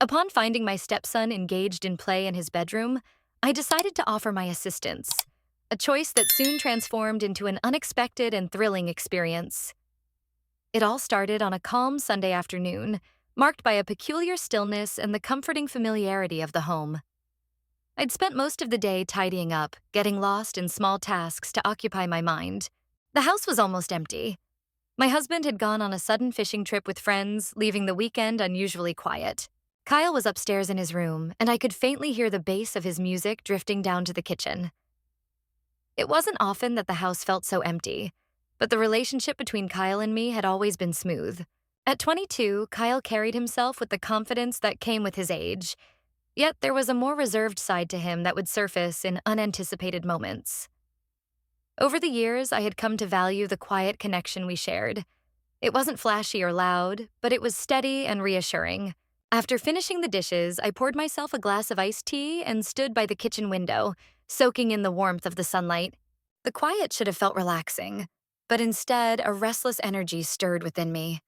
Upon finding my stepson engaged in play in his bedroom, I decided to offer my assistance, a choice that soon transformed into an unexpected and thrilling experience. It all started on a calm Sunday afternoon, marked by a peculiar stillness and the comforting familiarity of the home. I'd spent most of the day tidying up, getting lost in small tasks to occupy my mind. The house was almost empty. My husband had gone on a sudden fishing trip with friends, leaving the weekend unusually quiet. Kyle was upstairs in his room, and I could faintly hear the bass of his music drifting down to the kitchen. It wasn't often that the house felt so empty, but the relationship between Kyle and me had always been smooth. At 22, Kyle carried himself with the confidence that came with his age, yet there was a more reserved side to him that would surface in unanticipated moments. Over the years, I had come to value the quiet connection we shared. It wasn't flashy or loud, but it was steady and reassuring. After finishing the dishes, I poured myself a glass of iced tea and stood by the kitchen window, soaking in the warmth of the sunlight. The quiet should have felt relaxing, but instead, a restless energy stirred within me.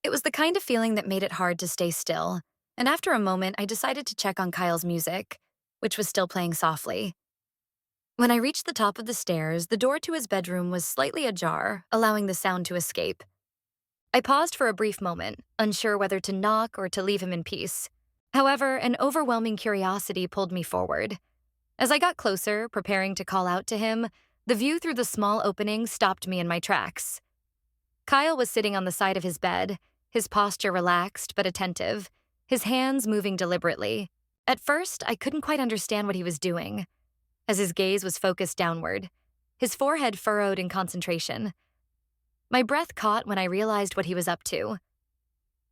It was the kind of feeling that made it hard to stay still, and after a moment, I decided to check on Kyle's music, which was still playing softly. When I reached the top of the stairs, the door to his bedroom was slightly ajar, allowing the sound to escape. I paused for a brief moment, unsure whether to knock or to leave him in peace. However, an overwhelming curiosity pulled me forward. As I got closer, preparing to call out to him, the view through the small opening stopped me in my tracks. Kyle was sitting on the side of his bed, his posture relaxed but attentive, his hands moving deliberately. At first, I couldn't quite understand what he was doing. As his gaze was focused downward, his forehead furrowed in concentration. My breath caught when I realized what he was up to.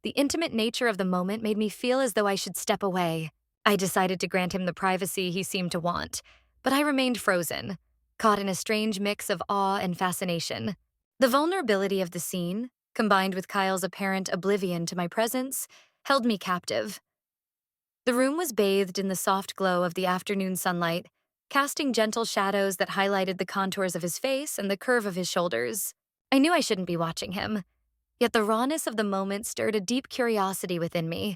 The intimate nature of the moment made me feel as though I should step away. I decided to grant him the privacy he seemed to want, but I remained frozen, caught in a strange mix of awe and fascination. The vulnerability of the scene, combined with Kyle's apparent oblivion to my presence, held me captive. The room was bathed in the soft glow of the afternoon sunlight, casting gentle shadows that highlighted the contours of his face and the curve of his shoulders. I knew I shouldn't be watching him, yet the rawness of the moment stirred a deep curiosity within me,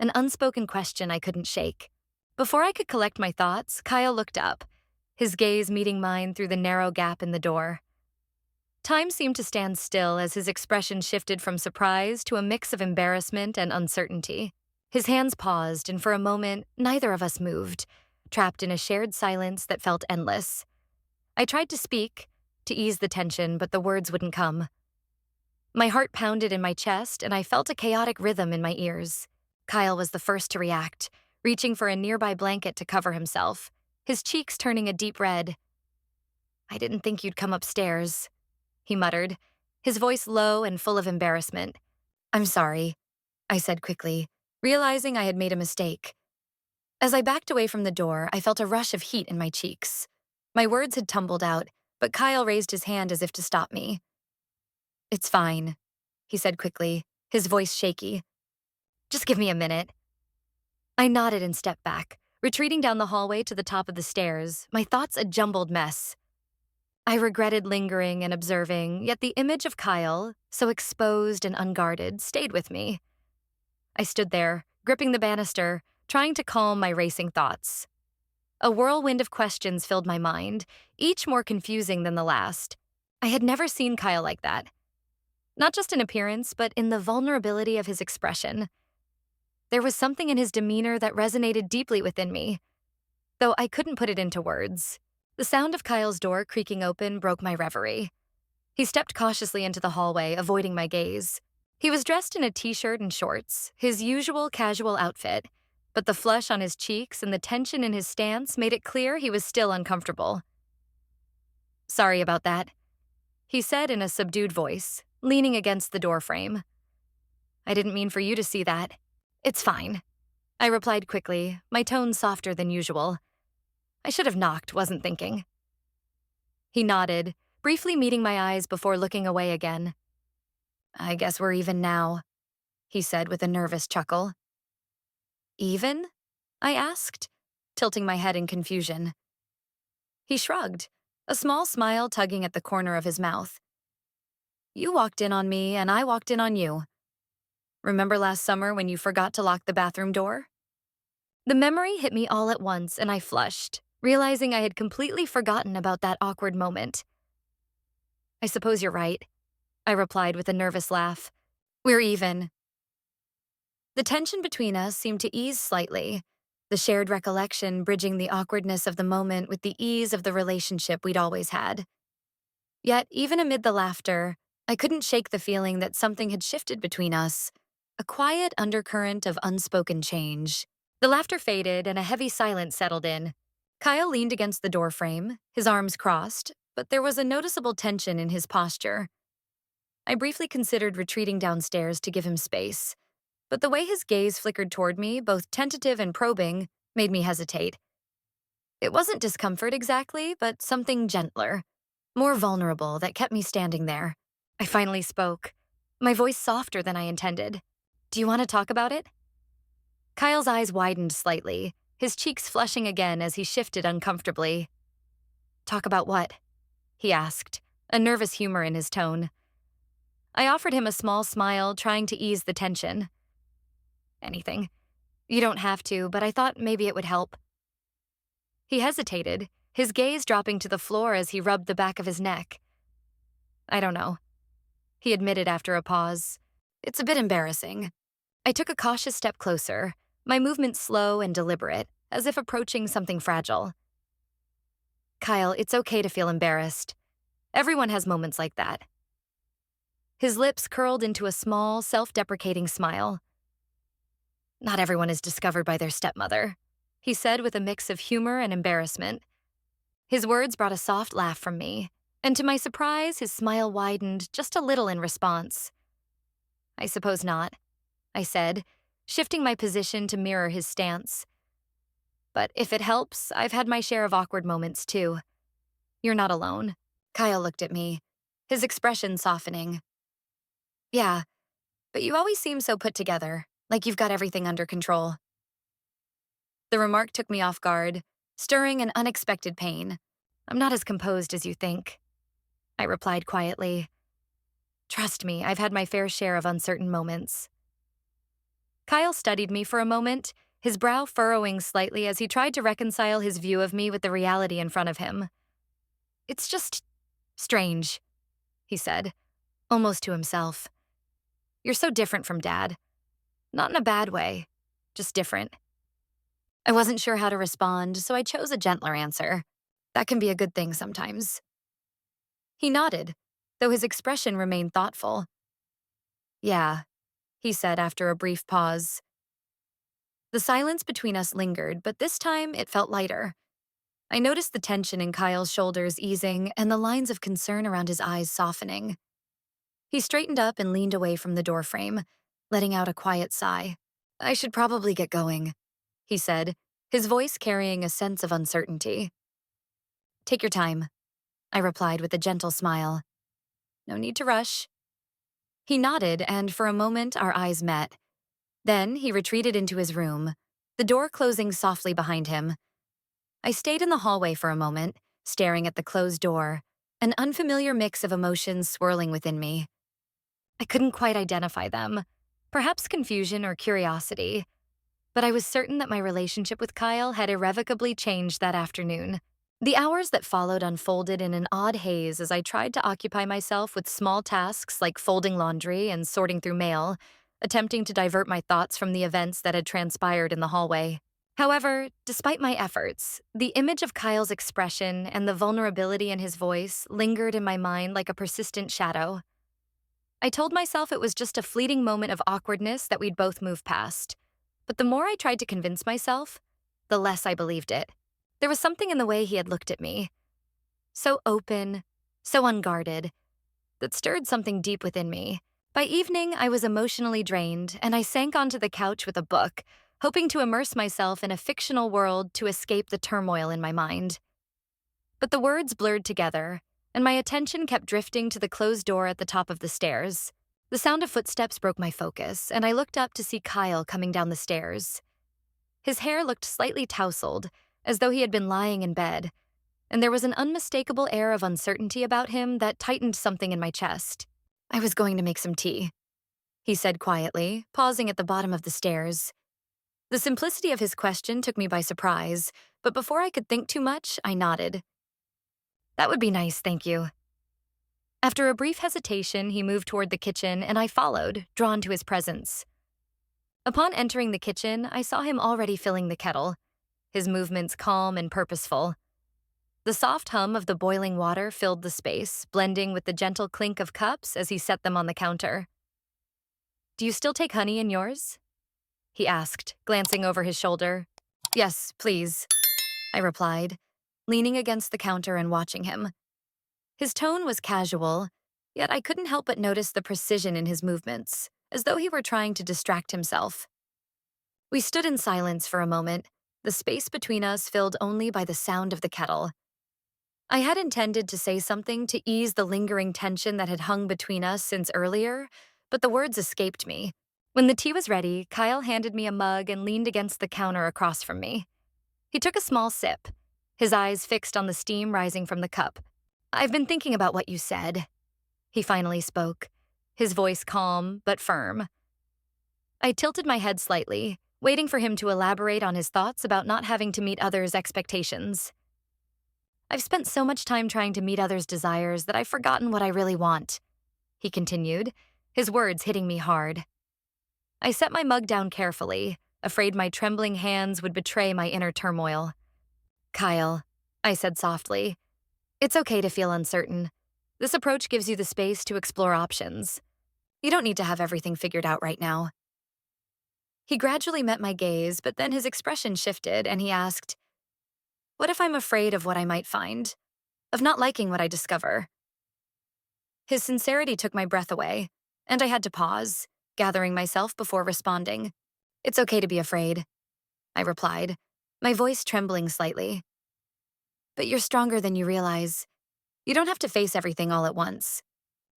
an unspoken question I couldn't shake. Before I could collect my thoughts, Kyle looked up, his gaze meeting mine through the narrow gap in the door. Time seemed to stand still as his expression shifted from surprise to a mix of embarrassment and uncertainty. His hands paused, and for a moment, neither of us moved, trapped in a shared silence that felt endless. I tried to speak, to ease the tension, but the words wouldn't come. My heart pounded in my chest, and I felt a chaotic rhythm in my ears. Kyle was the first to react, reaching for a nearby blanket to cover himself, his cheeks turning a deep red. "I didn't think you'd come upstairs," he muttered, his voice low and full of embarrassment. "I'm sorry," I said quickly, realizing I had made a mistake. As I backed away from the door, I felt a rush of heat in my cheeks. My words had tumbled out, but Kyle raised his hand as if to stop me. "It's fine," he said quickly, his voice shaky. "Just give me a minute." I nodded and stepped back, retreating down the hallway to the top of the stairs, my thoughts a jumbled mess. I regretted lingering and observing, yet the image of Kyle, so exposed and unguarded, stayed with me. I stood there, gripping the banister, trying to calm my racing thoughts. A whirlwind of questions filled my mind, each more confusing than the last. I had never seen Kyle like that. Not just in appearance, but in the vulnerability of his expression. There was something in his demeanor that resonated deeply within me, though I couldn't put it into words. The sound of Kyle's door creaking open broke my reverie. He stepped cautiously into the hallway, avoiding my gaze. He was dressed in a t-shirt and shorts, his usual casual outfit, but the flush on his cheeks and the tension in his stance made it clear he was still uncomfortable. "Sorry about that," he said in a subdued voice, leaning against the doorframe. "I didn't mean for you to see that." "It's fine," I replied quickly, my tone softer than usual. "I should have knocked, wasn't thinking." He nodded, briefly meeting my eyes before looking away again. "I guess we're even now," he said with a nervous chuckle. "Even?" I asked, tilting my head in confusion. He shrugged, a small smile tugging at the corner of his mouth. "You walked in on me, and I walked in on you." Remember last summer when you forgot to lock the bathroom door? The memory hit me all at once and I flushed, realizing I had completely forgotten about that awkward moment. I suppose you're right, I replied with a nervous laugh. We're even. The tension between us seemed to ease slightly, the shared recollection bridging the awkwardness of the moment with the ease of the relationship we'd always had. Yet, even amid the laughter, I couldn't shake the feeling that something had shifted between us, a quiet undercurrent of unspoken change. The laughter faded and a heavy silence settled in. Kyle leaned against the doorframe, his arms crossed, but there was a noticeable tension in his posture. I briefly considered retreating downstairs to give him space, but the way his gaze flickered toward me, both tentative and probing, made me hesitate. It wasn't discomfort exactly, but something gentler, more vulnerable that kept me standing there. I finally spoke, my voice softer than I intended. Do you want to talk about it? Kyle's eyes widened slightly, his cheeks flushing again as he shifted uncomfortably. Talk about what? He asked, a nervous humor in his tone. I offered him a small smile, trying to ease the tension. Anything. You don't have to, but I thought maybe it would help. He hesitated, his gaze dropping to the floor as he rubbed the back of his neck. I don't know, he admitted after a pause. It's a bit embarrassing. I took a cautious step closer, my movement slow and deliberate, as if approaching something fragile. Kyle, it's okay to feel embarrassed. Everyone has moments like that. His lips curled into a small, self-deprecating smile. Not everyone is discovered by their stepmother, he said with a mix of humor and embarrassment. His words brought a soft laugh from me, and to my surprise, his smile widened just a little in response. I suppose not, I said, shifting my position to mirror his stance. But if it helps, I've had my share of awkward moments too. You're not alone. Kyle looked at me, his expression softening. Yeah, but you always seem so put together, like you've got everything under control. The remark took me off guard, stirring an unexpected pain. I'm not as composed as you think, I replied quietly. Trust me, I've had my fair share of uncertain moments. Kyle studied me for a moment, his brow furrowing slightly as he tried to reconcile his view of me with the reality in front of him. It's just strange, he said, almost to himself. You're so different from Dad. Not in a bad way, just different. I wasn't sure how to respond, so I chose a gentler answer. That can be a good thing sometimes. He nodded, though his expression remained thoughtful. Yeah, he said after a brief pause. The silence between us lingered, but this time it felt lighter. I noticed the tension in Kyle's shoulders easing and the lines of concern around his eyes softening. He straightened up and leaned away from the doorframe, letting out a quiet sigh. I should probably get going, he said, his voice carrying a sense of uncertainty. Take your time, I replied with a gentle smile. No need to rush. He nodded, and for a moment our eyes met. Then he retreated into his room, the door closing softly behind him. I stayed in the hallway for a moment, staring at the closed door, an unfamiliar mix of emotions swirling within me. I couldn't quite identify them, perhaps confusion or curiosity, but I was certain that my relationship with Kyle had irrevocably changed that afternoon. The hours that followed unfolded in an odd haze as I tried to occupy myself with small tasks like folding laundry and sorting through mail, attempting to divert my thoughts from the events that had transpired in the hallway. However, despite my efforts, the image of Kyle's expression and the vulnerability in his voice lingered in my mind like a persistent shadow. I told myself it was just a fleeting moment of awkwardness that we'd both move past, but the more I tried to convince myself, the less I believed it. There was something in the way he had looked at me, so open, so unguarded, that stirred something deep within me. By evening, I was emotionally drained, and I sank onto the couch with a book, hoping to immerse myself in a fictional world to escape the turmoil in my mind. But the words blurred together, and my attention kept drifting to the closed door at the top of the stairs. The sound of footsteps broke my focus, and I looked up to see Kyle coming down the stairs. His hair looked slightly tousled, as though he had been lying in bed, and there was an unmistakable air of uncertainty about him that tightened something in my chest. I was going to make some tea, he said quietly, pausing at the bottom of the stairs. The simplicity of his question took me by surprise, but before I could think too much, I nodded. That would be nice, thank you. After a brief hesitation, he moved toward the kitchen, and I followed, drawn to his presence. Upon entering the kitchen, I saw him already filling the kettle, his movements calm and purposeful. The soft hum of the boiling water filled the space, blending with the gentle clink of cups as he set them on the counter. Do you still take honey in yours? He asked, glancing over his shoulder. Yes, please, I replied, leaning against the counter and watching him. His tone was casual, yet I couldn't help but notice the precision in his movements, as though he were trying to distract himself. We stood in silence for a moment, the space between us filled only by the sound of the kettle. I had intended to say something to ease the lingering tension that had hung between us since earlier, but the words escaped me. When the tea was ready, Kyle handed me a mug and leaned against the counter across from me. He took a small sip, his eyes fixed on the steam rising from the cup. I've been thinking about what you said, he finally spoke, his voice calm but firm. I tilted my head slightly, waiting for him to elaborate on his thoughts about not having to meet others' expectations. I've spent so much time trying to meet others' desires that I've forgotten what I really want, he continued, his words hitting me hard. I set my mug down carefully, afraid my trembling hands would betray my inner turmoil. Kyle, I said softly, it's okay to feel uncertain. This approach gives you the space to explore options. You don't need to have everything figured out right now. He gradually met my gaze, but then his expression shifted and he asked, what if I'm afraid of what I might find? Of not liking what I discover? His sincerity took my breath away, and I had to pause, gathering myself before responding. It's okay to be afraid, I replied, my voice trembling slightly. But you're stronger than you realize. You don't have to face everything all at once.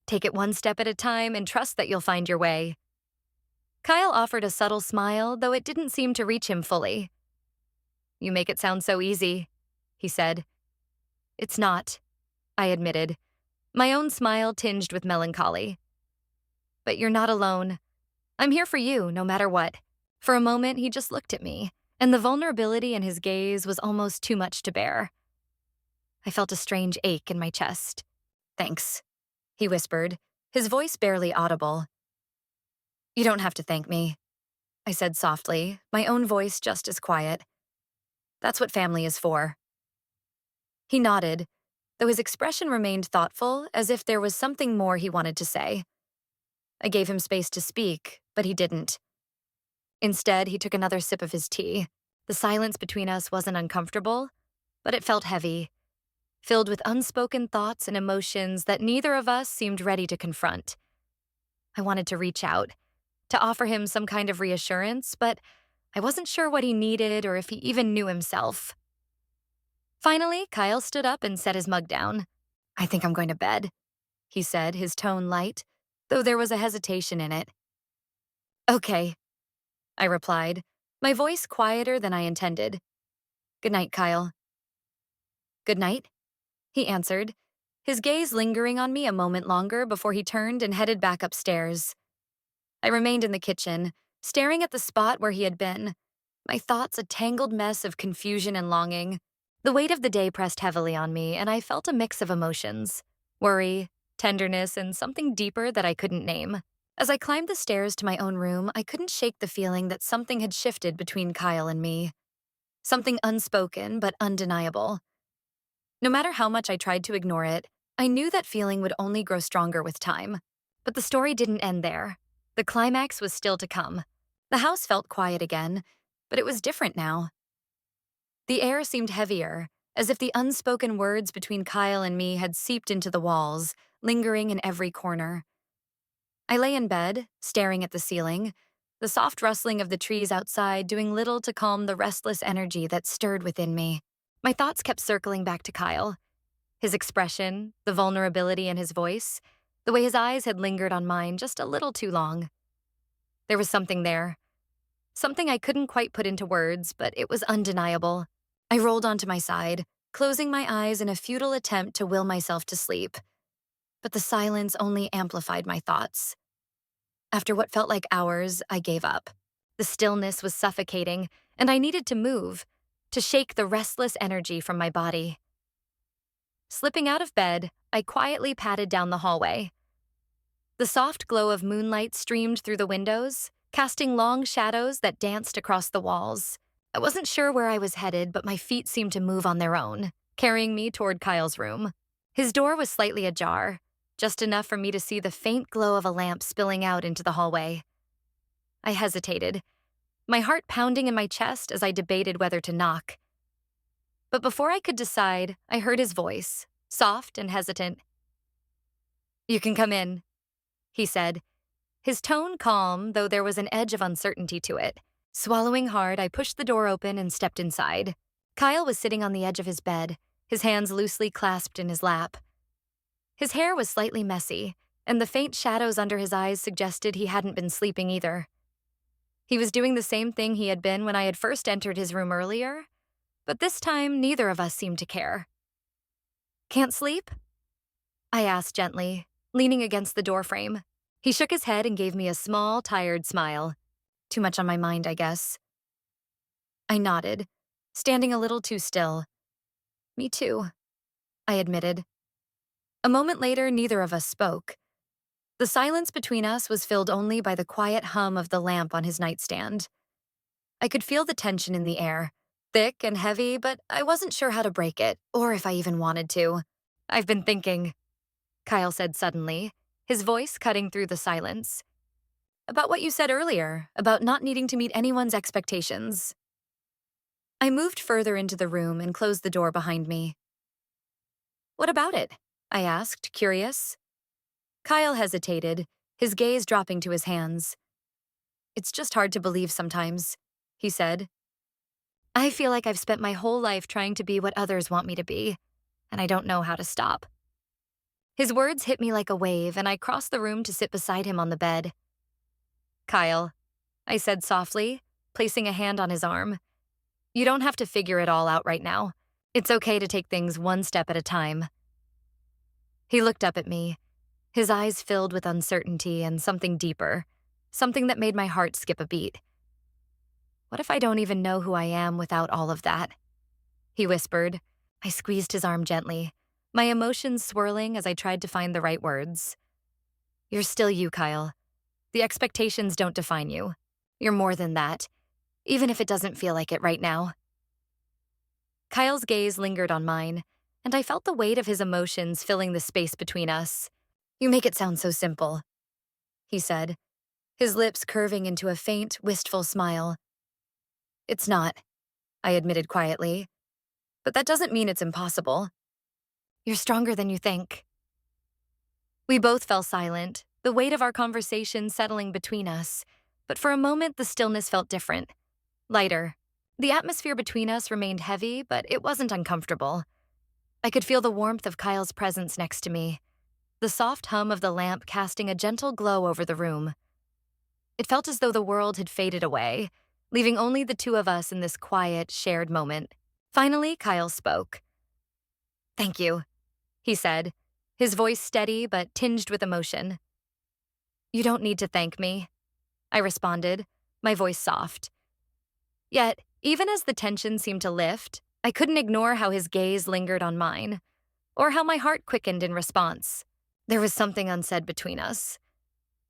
Take it one step at a time and trust that you'll find your way. Kyle offered a subtle smile, though it didn't seem to reach him fully. You make it sound so easy, he said. It's not, I admitted, my own smile tinged with melancholy. But you're not alone. I'm here for you, no matter what. For a moment, he just looked at me, and the vulnerability in his gaze was almost too much to bear. I felt a strange ache in my chest. Thanks, he whispered, his voice barely audible. You don't have to thank me, I said softly, my own voice just as quiet. That's what family is for. He nodded, though his expression remained thoughtful, as if there was something more he wanted to say. I gave him space to speak, but he didn't. Instead, he took another sip of his tea. The silence between us wasn't uncomfortable, but it felt heavy, filled with unspoken thoughts and emotions that neither of us seemed ready to confront. I wanted to reach out, to offer him some kind of reassurance, but I wasn't sure what he needed or if he even knew himself. Finally, Kyle stood up and set his mug down. I think I'm going to bed, he said, his tone light, though there was a hesitation in it. Okay, I replied, my voice quieter than I intended. Good night, Kyle. Good night, he answered, his gaze lingering on me a moment longer before he turned and headed back upstairs. I remained in the kitchen, staring at the spot where he had been, my thoughts a tangled mess of confusion and longing. The weight of the day pressed heavily on me, and I felt a mix of emotions, worry, tenderness, and something deeper that I couldn't name. As I climbed the stairs to my own room, I couldn't shake the feeling that something had shifted between Kyle and me. Something unspoken but undeniable. No matter how much I tried to ignore it, I knew that feeling would only grow stronger with time. But the story didn't end there. The climax was still to come. The house felt quiet again, but it was different now. The air seemed heavier, as if the unspoken words between Kyle and me had seeped into the walls, lingering in every corner. I lay in bed, staring at the ceiling, the soft rustling of the trees outside doing little to calm the restless energy that stirred within me. My thoughts kept circling back to Kyle. His expression, the vulnerability in his voice, the way his eyes had lingered on mine just a little too long. There was something there. Something I couldn't quite put into words, but it was undeniable. I rolled onto my side, closing my eyes in a futile attempt to will myself to sleep. But the silence only amplified my thoughts. After what felt like hours, I gave up. The stillness was suffocating, and I needed to move, to shake the restless energy from my body. Slipping out of bed, I quietly padded down the hallway. The soft glow of moonlight streamed through the windows, casting long shadows that danced across the walls. I wasn't sure where I was headed, but my feet seemed to move on their own, carrying me toward Kyle's room. His door was slightly ajar, just enough for me to see the faint glow of a lamp spilling out into the hallway. I hesitated, my heart pounding in my chest as I debated whether to knock. But before I could decide, I heard his voice, soft and hesitant. "You can come in," he said, his tone calm, though there was an edge of uncertainty to it. Swallowing hard, I pushed the door open and stepped inside. Kyle was sitting on the edge of his bed, his hands loosely clasped in his lap. His hair was slightly messy, and the faint shadows under his eyes suggested he hadn't been sleeping either. He was doing the same thing he had been when I had first entered his room earlier, but this time neither of us seemed to care. "Can't sleep?" I asked gently, leaning against the doorframe. He shook his head and gave me a small, tired smile. "Too much on my mind, I guess." I nodded, standing a little too still. "Me too," I admitted. A moment later, neither of us spoke. The silence between us was filled only by the quiet hum of the lamp on his nightstand. I could feel the tension in the air, thick and heavy, but I wasn't sure how to break it, or if I even wanted to. "I've been thinking," Kyle said suddenly, his voice cutting through the silence. "About what you said earlier, about not needing to meet anyone's expectations." I moved further into the room and closed the door behind me. "What about it?" I asked, curious. Kyle hesitated, his gaze dropping to his hands. "It's just hard to believe sometimes," he said. "I feel like I've spent my whole life trying to be what others want me to be, and I don't know how to stop." His words hit me like a wave, and I crossed the room to sit beside him on the bed. "Kyle," I said softly, placing a hand on his arm, "you don't have to figure it all out right now. It's okay to take things one step at a time." He looked up at me, his eyes filled with uncertainty and something deeper, something that made my heart skip a beat. "What if I don't even know who I am without all of that?" he whispered. I squeezed his arm gently, my emotions swirling as I tried to find the right words. "You're still you, Kyle. The expectations don't define you. You're more than that, even if it doesn't feel like it right now." Kyle's gaze lingered on mine, and I felt the weight of his emotions filling the space between us. "You make it sound so simple," he said, his lips curving into a faint, wistful smile. "It's not," I admitted quietly, "but that doesn't mean it's impossible. You're stronger than you think." We both fell silent, the weight of our conversation settling between us, but for a moment the stillness felt different, lighter. The atmosphere between us remained heavy, but it wasn't uncomfortable. I could feel the warmth of Kyle's presence next to me, the soft hum of the lamp casting a gentle glow over the room. It felt as though the world had faded away, leaving only the two of us in this quiet, shared moment. Finally, Kyle spoke. "Thank you," he said, his voice steady but tinged with emotion. "You don't need to thank me," I responded, my voice soft. Yet, even as the tension seemed to lift, I couldn't ignore how his gaze lingered on mine, or how my heart quickened in response. There was something unsaid between us,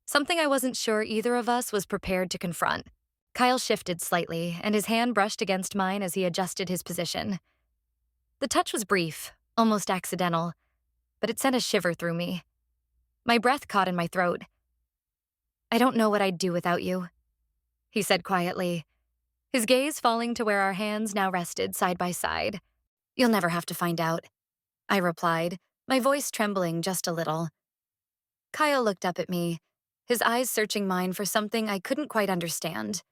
something I wasn't sure either of us was prepared to confront. Kyle shifted slightly, and his hand brushed against mine as he adjusted his position. The touch was brief, almost accidental, but it sent a shiver through me. My breath caught in my throat. "I don't know what I'd do without you," he said quietly, his gaze falling to where our hands now rested side by side. "You'll never have to find out," I replied, my voice trembling just a little. Kyle looked up at me, his eyes searching mine for something I couldn't quite understand.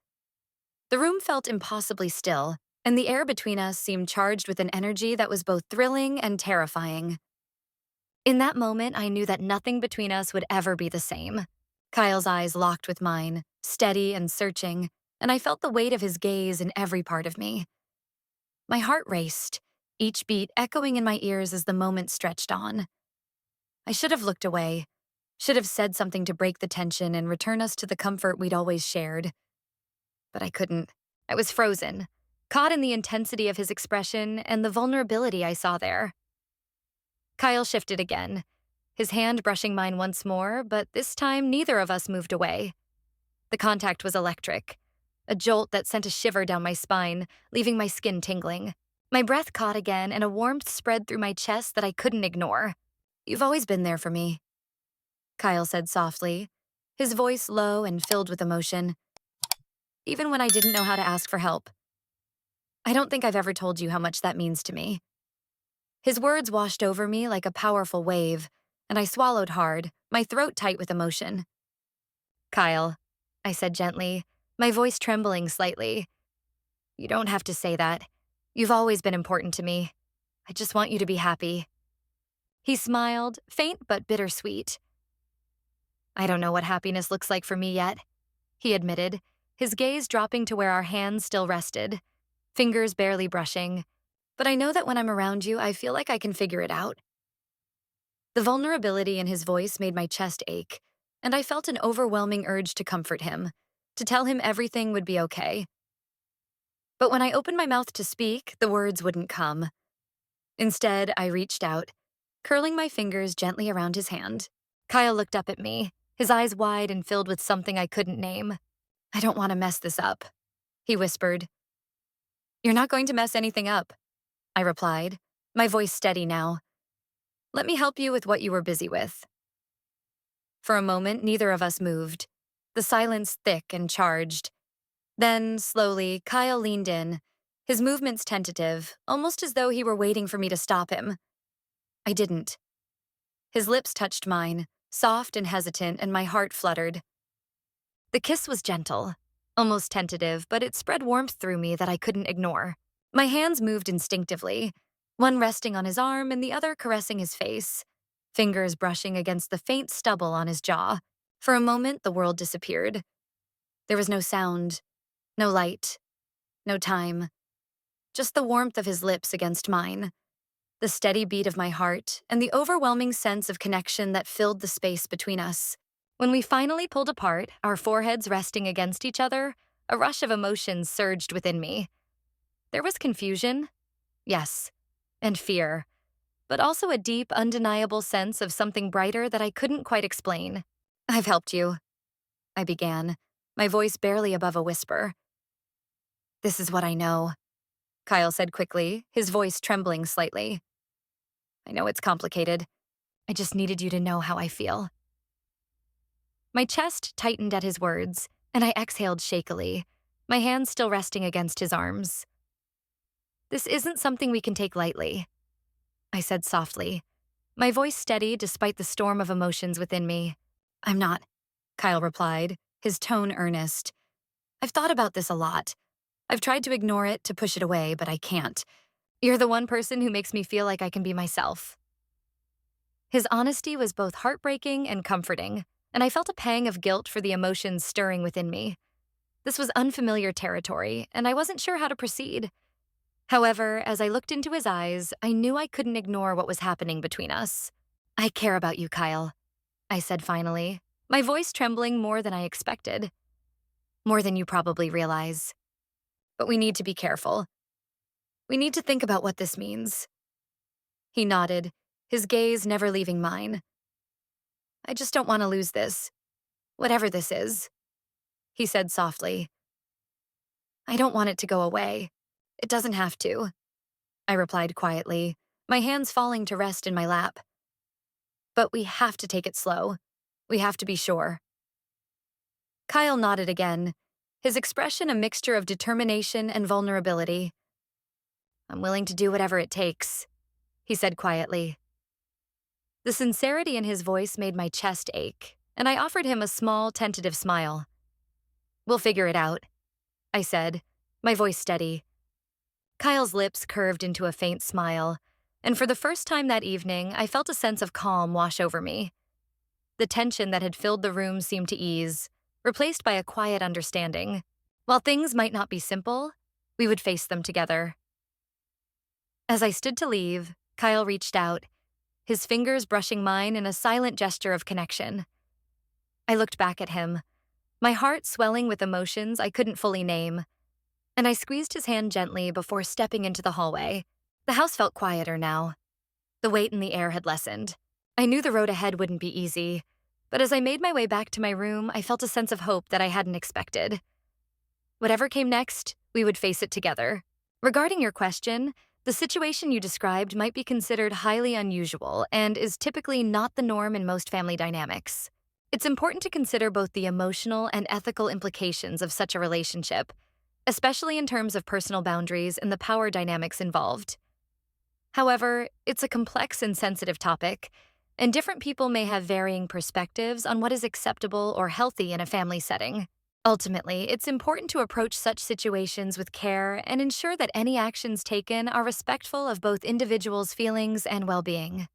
The room felt impossibly still, and the air between us seemed charged with an energy that was both thrilling and terrifying. In that moment, I knew that nothing between us would ever be the same. Kyle's eyes locked with mine, steady and searching, and I felt the weight of his gaze in every part of me. My heart raced, each beat echoing in my ears as the moment stretched on. I should have looked away, Should have said something to break the tension and return us to the comfort we'd always shared. But I couldn't. I was frozen, caught in the intensity of his expression and the vulnerability I saw there. Kyle shifted again, his hand brushing mine once more, but this time neither of us moved away. The contact was electric, a jolt that sent a shiver down my spine, leaving my skin tingling. My breath caught again and a warmth spread through my chest that I couldn't ignore. "You've always been there for me," Kyle said softly, his voice low and filled with emotion. "Even when I didn't know how to ask for help. I don't think I've ever told you how much that means to me." His words washed over me like a powerful wave, and I swallowed hard, my throat tight with emotion. "Kyle," I said gently, my voice trembling slightly. "You don't have to say that. You've always been important to me. I just want you to be happy." He smiled, faint but bittersweet. "I don't know what happiness looks like for me yet," he admitted, his gaze dropping to where our hands still rested, fingers barely brushing. "But I know that when I'm around you, I feel like I can figure it out." The vulnerability in his voice made my chest ache, and I felt an overwhelming urge to comfort him, to tell him everything would be okay. But when I opened my mouth to speak, the words wouldn't come. Instead, I reached out, curling my fingers gently around his hand. Kyle looked up at me, his eyes wide and filled with something I couldn't name. "I don't want to mess this up," he whispered. "You're not going to mess anything up," I replied, my voice steady now. "Let me help you with what you were busy with." For a moment, neither of us moved, the silence thick and charged. Then, slowly, Kyle leaned in, his movements tentative, almost as though he were waiting for me to stop him. I didn't. His lips touched mine, soft and hesitant, and my heart fluttered. The kiss was gentle, almost tentative, but it spread warmth through me that I couldn't ignore. My hands moved instinctively, one resting on his arm and the other caressing his face, fingers brushing against the faint stubble on his jaw. For a moment, the world disappeared. There was no sound, no light, no time. Just the warmth of his lips against mine, the steady beat of my heart, and the overwhelming sense of connection that filled the space between us. When we finally pulled apart, our foreheads resting against each other, a rush of emotions surged within me. There was confusion, yes, and fear, but also a deep, undeniable sense of something brighter that I couldn't quite explain. "I've helped you," I began, my voice barely above a whisper. "This is what I know," Kyle said quickly, his voice trembling slightly. "I know it's complicated. I just needed you to know how I feel." My chest tightened at his words, and I exhaled shakily, my hands still resting against his arms. "This isn't something we can take lightly," I said softly, my voice steady despite the storm of emotions within me. "I'm not," Kyle replied, his tone earnest. "I've thought about this a lot. I've tried to ignore it, to push it away, but I can't. You're the one person who makes me feel like I can be myself." His honesty was both heartbreaking and comforting, and I felt a pang of guilt for the emotions stirring within me. This was unfamiliar territory, and I wasn't sure how to proceed. However, as I looked into his eyes, I knew I couldn't ignore what was happening between us. "I care about you, Kyle," I said finally, my voice trembling more than I expected. "More than you probably realize. But we need to be careful. We need to think about what this means." He nodded, his gaze never leaving mine. "I just don't want to lose this, whatever this is," he said softly. "I don't want it to go away. It doesn't have to," I replied quietly, my hands falling to rest in my lap. "But we have to take it slow. We have to be sure." Kyle nodded again, his expression a mixture of determination and vulnerability. "I'm willing to do whatever it takes," he said quietly. The sincerity in his voice made my chest ache, and I offered him a small, tentative smile. "We'll figure it out," I said, my voice steady. Kyle's lips curved into a faint smile, and for the first time that evening, I felt a sense of calm wash over me. The tension that had filled the room seemed to ease, replaced by a quiet understanding. While things might not be simple, we would face them together. As I stood to leave, Kyle reached out, his fingers brushing mine in a silent gesture of connection. I looked back at him, my heart swelling with emotions I couldn't fully name, and I squeezed his hand gently before stepping into the hallway. The house felt quieter now. The weight in the air had lessened. I knew the road ahead wouldn't be easy, but as I made my way back to my room, I felt a sense of hope that I hadn't expected. Whatever came next, we would face it together. Regarding your question, the situation you described might be considered highly unusual and is typically not the norm in most family dynamics. It's important to consider both the emotional and ethical implications of such a relationship, especially in terms of personal boundaries and the power dynamics involved. However, it's a complex and sensitive topic, and different people may have varying perspectives on what is acceptable or healthy in a family setting. Ultimately, it's important to approach such situations with care and ensure that any actions taken are respectful of both individuals' feelings and well-being.